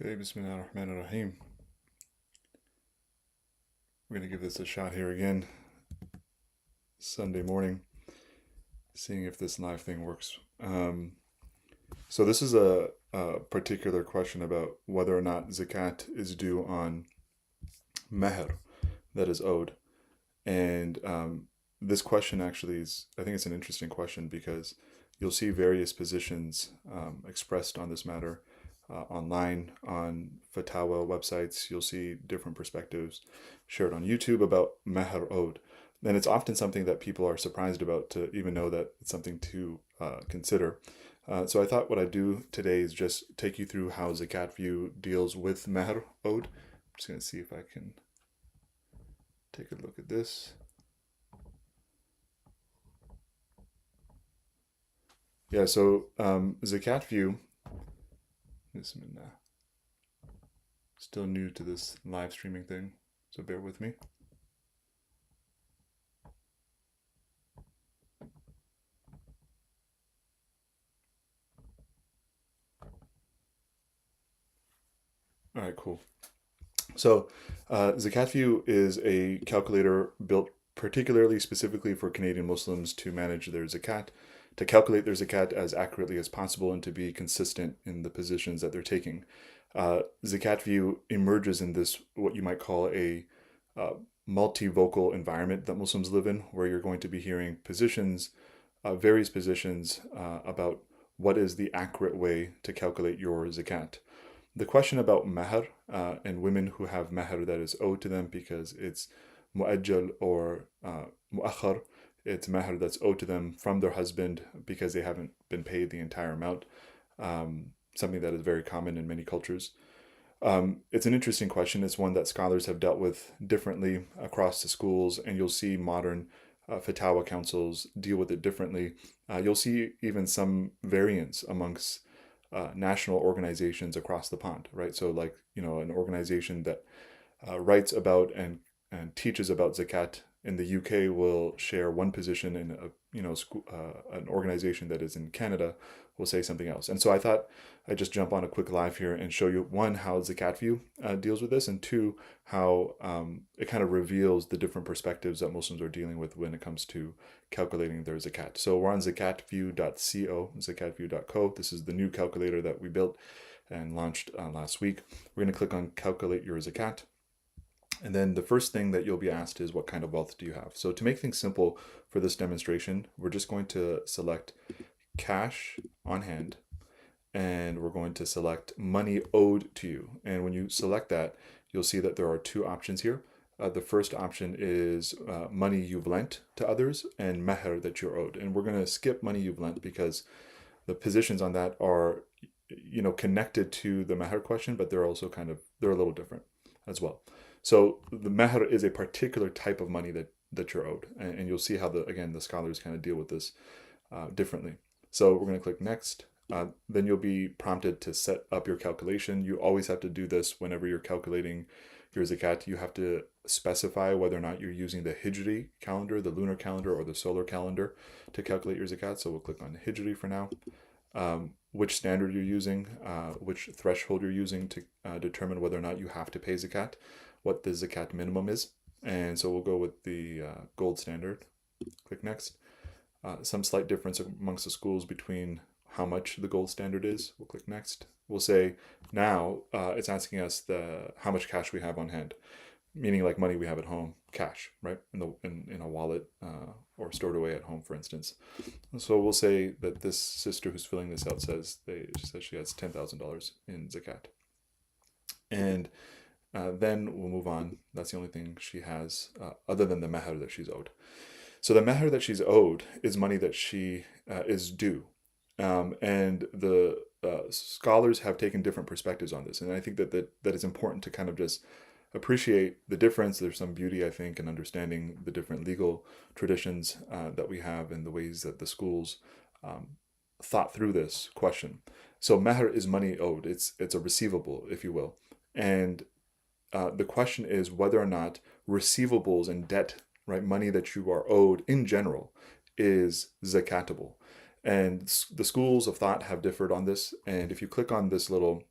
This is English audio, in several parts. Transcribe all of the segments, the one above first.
Okay, Bismillah ar-Rahman ar-Rahim. We're going to give this a shot here again, Sunday morning, seeing if this live thing works. So this is a particular question about whether or not zakat is due on mahr that is owed. And this question actually is, I think it's an interesting question because you'll see various positions expressed on this matter online on fatwa websites. You'll see different perspectives shared on YouTube about mahr owed. And it's often something that people are surprised about to even know that it's something to consider. So I thought what I'd do today is just take you through how Zakat View deals with mahr owed. I'm just going to see if I can take a look at this. Yeah, so Zakat View, still new to this live streaming thing, so bear with me. All right, cool. So Zakat View is a calculator built particularly specifically for Canadian Muslims to manage their zakat, to calculate their zakat as accurately as possible, and to be consistent in the positions that they're taking. Zakat View emerges in this, what you might call a uh, multivocal environment that Muslims live in, where you're going to be hearing positions, various positions about what is the accurate way to calculate your zakat. The question about mahr and women who have mahr that is owed to them because it's mu'ajjal or mu'akhar, it's mahr that's owed to them from their husband because they haven't been paid the entire amount, something that is very common in many cultures. It's an interesting question. It's one that scholars have dealt with differently across the schools, and you'll see modern fatwa councils deal with it differently. You'll see even some variance amongst national organizations across the pond, right? So, like, an organization that writes about and teaches about zakat in the UK will share one position, and an organization that is in Canada will say something else. And so I thought I'd just jump on a quick live here and show you, one, how Zakat View deals with this, and two, how it kind of reveals the different perspectives that Muslims are dealing with when it comes to calculating their zakat. So we're on zakatview.co, zakatview.co. This is the new calculator that we built and launched last week. We're going to click on calculate your zakat. And then the first thing that you'll be asked is, what kind of wealth do you have? So to make things simple for this demonstration, we're just going to select cash on hand, and we're going to select money owed to you. And when you select that, you'll see that there are two options here. The first option is money you've lent to others and mahr that you're owed. And we're going to skip money you've lent because the positions on that are, connected to the mahr question, but they're also they're a little different as well. So the mahr is a particular type of money that you're owed, and you'll see how the scholars kind of deal with this differently. So we're going to click next. Then you'll be prompted to set up your calculation. You always have to do this whenever you're calculating your zakat. You have to specify whether or not you're using the Hijri calendar, the lunar calendar, or the solar calendar to calculate your zakat. So we'll click on Hijri for now. Which standard you're using, which threshold you're using to determine whether or not you have to pay zakat, what the zakat minimum is. And so we'll go with the gold standard. Click next. Some slight difference amongst the schools between how much the gold standard is. We'll click next. We'll say now it's asking us how much cash we have on hand, meaning like money we have at home, cash, right, in a wallet or stored away at home, for instance. So we'll say that this sister who's filling this out says she has $10,000 in zakat, and then we'll move on. That's the only thing she has other than the mahr that she's owed. So the mahr that she's owed is money that she is due. And the scholars have taken different perspectives on this. And I think that it's important to kind of just appreciate the difference. There's some beauty, I think, in understanding the different legal traditions that we have and the ways that the schools thought through this question. So mahr is money owed. It's a receivable, if you will. And the question is whether or not receivables and debt, right, money that you are owed in general, is zakatable. And the schools of thought have differed on this. And if you click on this little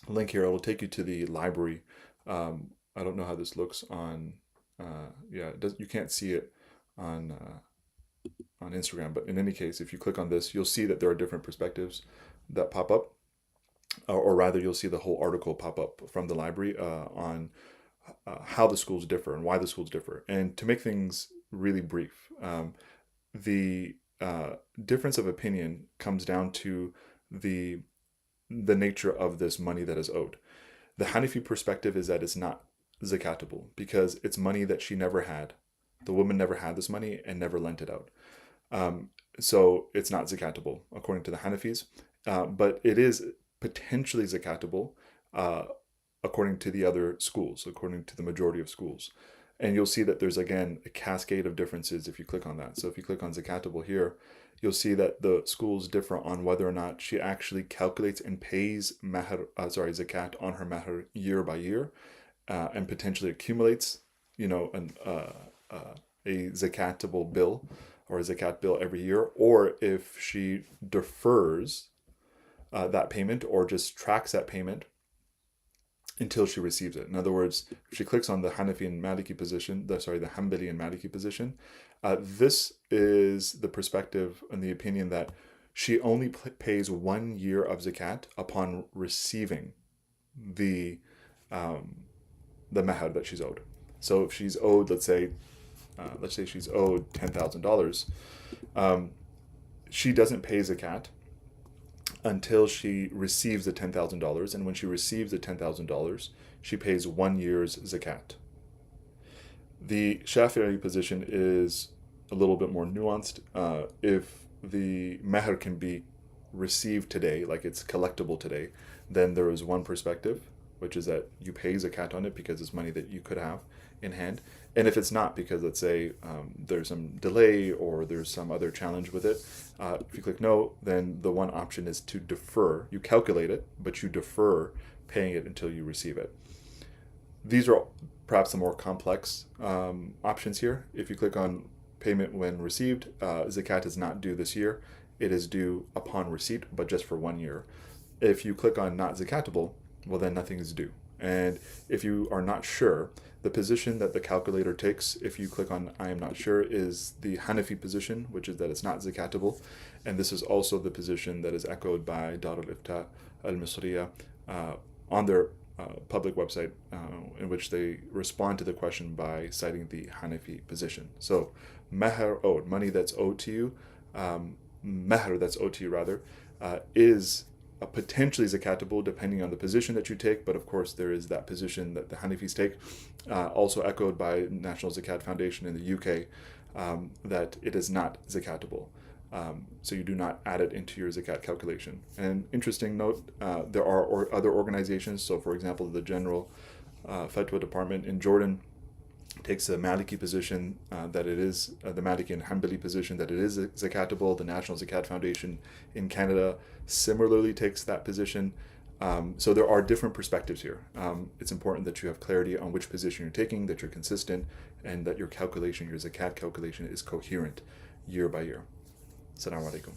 link here. I will take you to the library. I don't know how this looks on. Yeah, you can't see it on Instagram, but in any case, if you click on this, you'll see that there are different perspectives that pop up, or rather, you'll see the whole article pop up from the library on how the schools differ and why the schools differ. And to make things really brief, the difference of opinion comes down to the nature of this money that is owed. The Hanafi perspective is that it's not zakatable because it's money that she never had. The woman never had this money and never lent it out. So it's not zakatable according to the Hanafis, but it is potentially zakatable according to the other schools, according to the majority of schools. And you'll see that there's, again, a cascade of differences if you click on that. So if you click on zakatable here, you'll see that the schools differ on whether or not she actually calculates and pays zakat on her mahr year by year, and potentially accumulates, a zakatable bill or a zakat bill every year, or if she defers that payment or just tracks that payment until she receives it. In other words, if she clicks on the Hanafi and Maliki position, the Hanbali and Maliki position, this is the perspective and the opinion that she only pays 1 year of zakat upon receiving the mahr that she's owed. So if she's owed, let's say she's owed $10,000, she doesn't pay zakat until she receives the $10,000, and when she receives the $10,000, she pays 1 year's zakat. The Shafi'i position is a little bit more nuanced. If the mahr can be received today, like it's collectible today, then there is one perspective, which is that you pay zakat on it because it's money that you could have in hand. And if it's not, because let's say there's some delay or there's some other challenge with it, if you click no, then the one option is to defer. You calculate it, but you defer paying it until you receive it. These are perhaps the more complex options here. If you click on payment when received, zakat is not due this year. It is due upon receipt, but just for 1 year. If you click on not zakatable, well, then nothing is due. And if you are not sure, the position that the calculator takes, if you click on I am not sure, is the Hanafi position, which is that it's not zakatable. And this is also the position that is echoed by Dar al-Ifta al-Misriya on their public website, in which they respond to the question by citing the Hanafi position. So mahr owed, money that's owed to you, mahr that's owed to you rather, is potentially zakatable depending on the position that you take, but of course there is that position that the Hanafis take, also echoed by National Zakat Foundation in the UK, that it is not zakatable. So you do not add it into your zakat calculation. And interesting note, there are other organizations. So for example, the General Fatwa Department in Jordan takes a Maliki position, that it is the Maliki and Hanbali position that it is zakatable. The National Zakat Foundation in Canada similarly takes that position. So there are different perspectives here. It's important that you have clarity on which position you're taking, that you're consistent, and that your calculation, your zakat calculation, is coherent year by year. Assalamu alaikum.